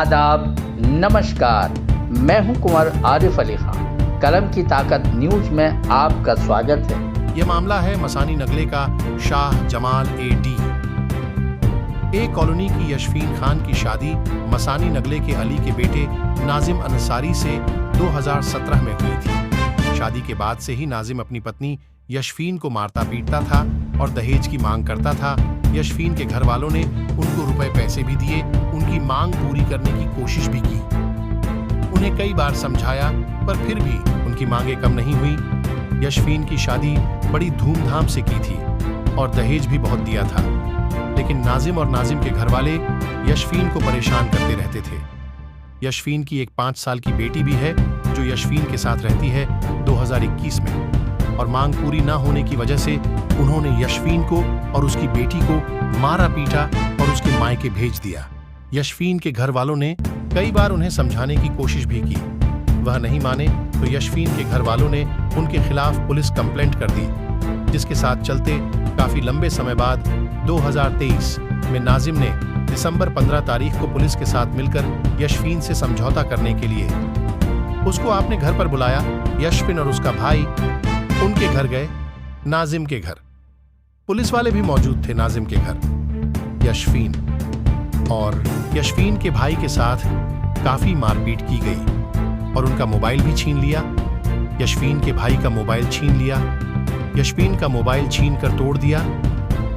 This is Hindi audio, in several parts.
आदाब, नमस्कार। मैं हूं कुंवर आरिफ अली खान। कलम की ताकत न्यूज में आपका स्वागत है। ये मामला है मसानी नगले का शाह जमाल एडी। ए कॉलोनी की यशफीन खान की शादी मसानी नगले के अली के बेटे नाजिम अंसारी से 2017 में हुई थी। शादी के बाद से ही नाजिम अपनी पत्नी यशफीन को मारता पीटता था और दहेज की मांग करता था। यशफीन के घर वालों ने उनको रुपए पैसे भी दिए, उनकी मांग पूरी करने की कोशिश भी की। उन्हें कई बार समझाया पर फिर भी उनकी मांगे कम नहीं हुई। यशफीन की शादी बड़ी धूमधाम से की थी और दहेज भी बहुत दिया था, लेकिन नाजिम और नाजिम के घर वाले यशफीन को परेशान करते रहते थे। यशफीन की एक 5 साल की बेटी भी है जो यशफीन के साथ रहती है 2021 में, और मांग पूरी ना होने की वजह से उन्होंने यशफीन को और उसकी बेटी को मारा पीटा और उसके मायके भेज दिया। यशफीन के घर वालों ने कई बार उन्हें समझाने की कोशिश भी की, वह नहीं माने तो यशफीन के घर वालों ने उनके खिलाफ पुलिस कंप्लेंट कर दी, जिसके साथ चलते काफी लंबे समय बाद 2023 में नाजिम ने दिसंबर 15 तारीख को पुलिस के साथ मिलकर यशफीन से समझौता करने के लिए उसको आपने घर पर बुलाया। यशफीन और उसका भाई उनके घर गए, नाजिम के घर। पुलिस वाले भी मौजूद थे नाजिम के घर। यशफीन के भाई के साथ काफी मारपीट की गई और उनका मोबाइल भी छीन लिया। यशफीन के भाई का मोबाइल छीन लिया, यशफीन का मोबाइल छीन कर तोड़ दिया।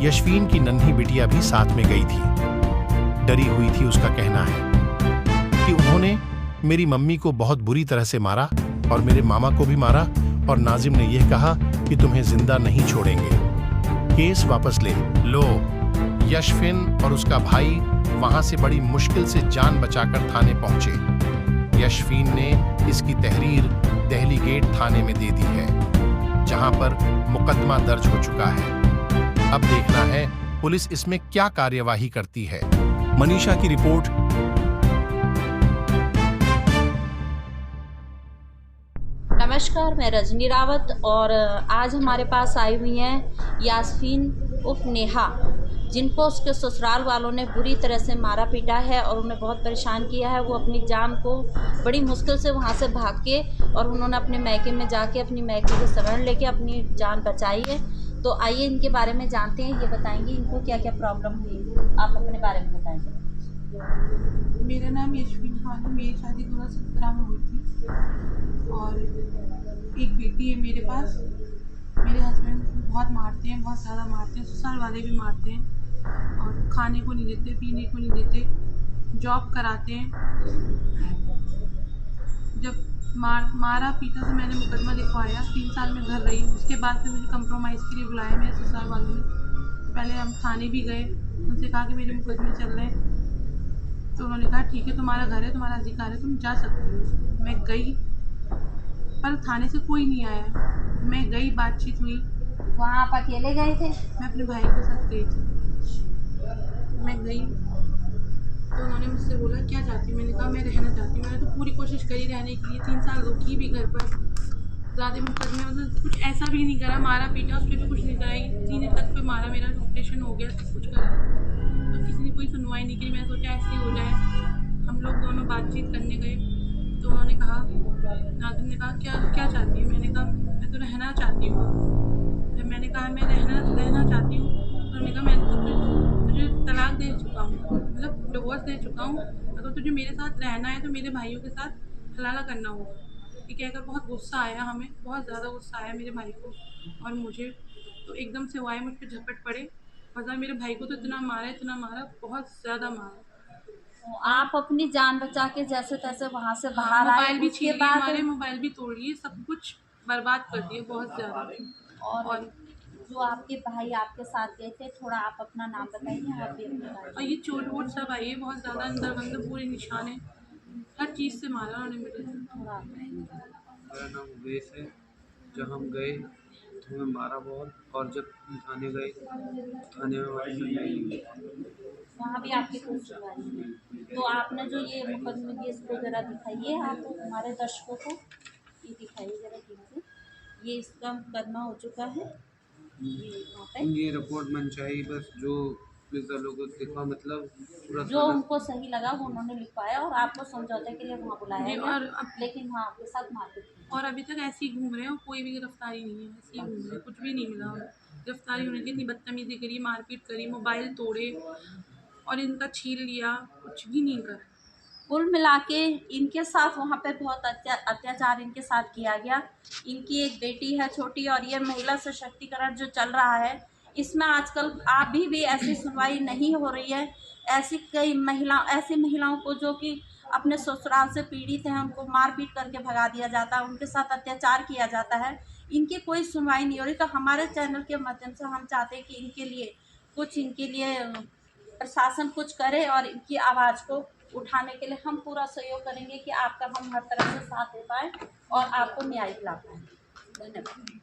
यशफीन की नन्ही बिटिया भी साथ में गई थी। डरी हुई थी, उसका कहना है कि उन्होंने मेरी मम्मी को बहुत बुरी तरह से मारा और मेरे मामा को भी मारा, और नाजिम ने यह कहा कि तुम्हें जिंदा नहीं छोड़ेंगे, केस वापस ले लो। यशफीन और उसका भाई वहां से बड़ी मुश्किल से जान बचाकर थाने पहुंचे। यशफीन ने इसकी तहरीर दहली गेट थाने में दे दी है, जहां पर मुकदमा दर्ज हो चुका है। अब देखना है पुलिस इसमें क्या कार्यवाही करती है। मनीषा की रिपोर्ट। नमस्कार, मैं रजनी रावत और आज हमारे पास आई हुई हैं यास्मीन उर्फ नेहा, जिनको उसके ससुराल वालों ने बुरी तरह से मारा पीटा है और उन्हें बहुत परेशान किया है। वो अपनी जान को बड़ी मुश्किल से वहाँ से भाग के और उन्होंने अपने मैके में जाके अपनी मैके के शरण लेके अपनी जान बचाई है। तो आइए इनके बारे में जानते हैं, ये बताएंगे इनको क्या क्या प्रॉब्लम हुई। आप अपने बारे में बताएंगे। मेरा नाम यशफीन खान है। मेरी शादी 2017 में हुई थी और एक बेटी है मेरे पास। मेरे हस्बैंड बहुत मारते हैं, बहुत ज़्यादा मारते हैं, ससुराल वाले भी मारते हैं और खाने को नहीं देते, पीने को नहीं देते, जॉब कराते हैं। जब मारा पीटा तो मैंने मुकदमा लिखवाया, 3 साल में घर रही। उसके बाद फिर मुझे कंप्रोमाइज़ के लिए बुलाया मेरे ससुराल वालों ने। पहले हम थाने भी गए, उनसे कहा कि मेरे मुकदमे चल रहे हैं, तो उन्होंने कहा ठीक है, तुम्हारा घर है, तुम्हारा अधिकार है, तुम जा सकते हो। मैं गई पर थाने से कोई नहीं आया। मैं गई, बातचीत हुई। वहाँ आप अकेले गए थे? मैं अपने भाई के साथ गई थी। मैं गई तो उन्होंने मुझसे बोला क्या चाहती हूँ। मैंने कहा मैं रहना चाहती हूँ। मैंने तो पूरी कोशिश करी रहने की, 3 साल रुकी भी घर पर। ज़्यादा मुकदमे मतलब कुछ ऐसा भी नहीं करा, मारा पीटा उस पर भी कुछ नहीं करा, सीने तक पे मारा, मेरा ऑपरेशन हो गया, सब कुछ करा, तो किसी ने कोई सुनवाई नहीं की। मैं सोचा ऐसे ही हो जाए। हम लोग दोनों बातचीत करने गए तो उन्होंने कहा, नाजिम ने कहा क्या चाहती है। मैंने कहा मैं तो रहना चाहती हूँ। जब मैंने कहा मैं रहना चाहती हूँ तो उन्होंने कहा मैं तो तुझे तलाक दे चुका हूँ, मतलब डिवोर्स दे चुका हूँ। अगर तुझे मेरे साथ रहना है तो मेरे भाइयों के साथ हलाला करना होगा। ये कहकर बहुत गुस्सा आया, हमें बहुत ज़्यादा गुस्सा आया मेरे भाई को और मुझे। तो एकदम से वो आए, मुझ पर झपट पड़े। पता मेरे भाई को तो इतना मारा, बहुत ज़्यादा मारा। तो आप अपनी जान बचा के जैसे तैसे वहाँ से बाहर आए। मोबाइल भी उसके छीन लिए बाद हमारे, मोबाइल भी तोड़ लिए, सब कुछ बर्बाद कर दिए बहुत ज़्यादा। और जो आपके भाई आपके साथ गए थे, थोड़ा आप अपना नाम बताइए। आप भी अपने और भाई ये चोट वोट सब आई है बहुत ज़्यादा, अंदर अंदर पूरे निशान है, हर चीज़ से मारा उन्होंने मेरे से। थोड़ा आप बताइए। मेरा नाम उमेश है। जब हम गए तो हमें मारा बहुत, और जब थाने गए थाने में हमारी सुनवाई नहीं हुई। वहाँ भी आपकी कोई सुनवाई नहीं। तो आपने जो ये मुकदमे की इसको ज़रा दिखाइए, आप हमारे दर्शकों को ये दिखाइए ज़रा ठीक से। ये इसका मुकदमा हो चुका है, ये वहाँ पे ये रिपोर्ट मन चाहिए, बस जो पुलिस वालों को दिखा, मतलब पूरा जो उनको सही लगा वो उन्होंने लिखवाया और आपको समझौते के लिए वहाँ बुलाया जी, गया, और अब लेकिन वहाँ आपके साथ मारपीट की। और अभी तक ऐसे ही घूम रहे हैं और कोई भी गिरफ्तारी नहीं है, ऐसे ही घूम रहे हैं, कुछ भी नहीं मिला। गिरफ्तारी होने की इतनी बदतमीजी करी, मारपीट करी, मोबाइल तोड़े और इनका छीन लिया, कुछ भी नहीं करा। कुल मिला के इनके साथ वहाँ पे बहुत अत्याचार इनके साथ किया गया। इनकी एक बेटी है छोटी, और ये महिला सशक्तिकरण जो चल रहा है इसमें आजकल अभी भी ऐसी सुनवाई नहीं हो रही है। ऐसी महिलाओं को जो कि अपने ससुराल से पीड़ित हैं उनको मारपीट करके भगा दिया जाता है, उनके साथ अत्याचार किया जाता है, इनकी कोई सुनवाई नहीं हो रही। तो हमारे चैनल के माध्यम से हम चाहते हैं कि इनके लिए प्रशासन कुछ करे और इनकी आवाज़ को उठाने के लिए हम पूरा सहयोग करेंगे कि आपका हम हर तरह से साथ दे पाए और आपको न्याय दिला पाएँ। धन्यवाद।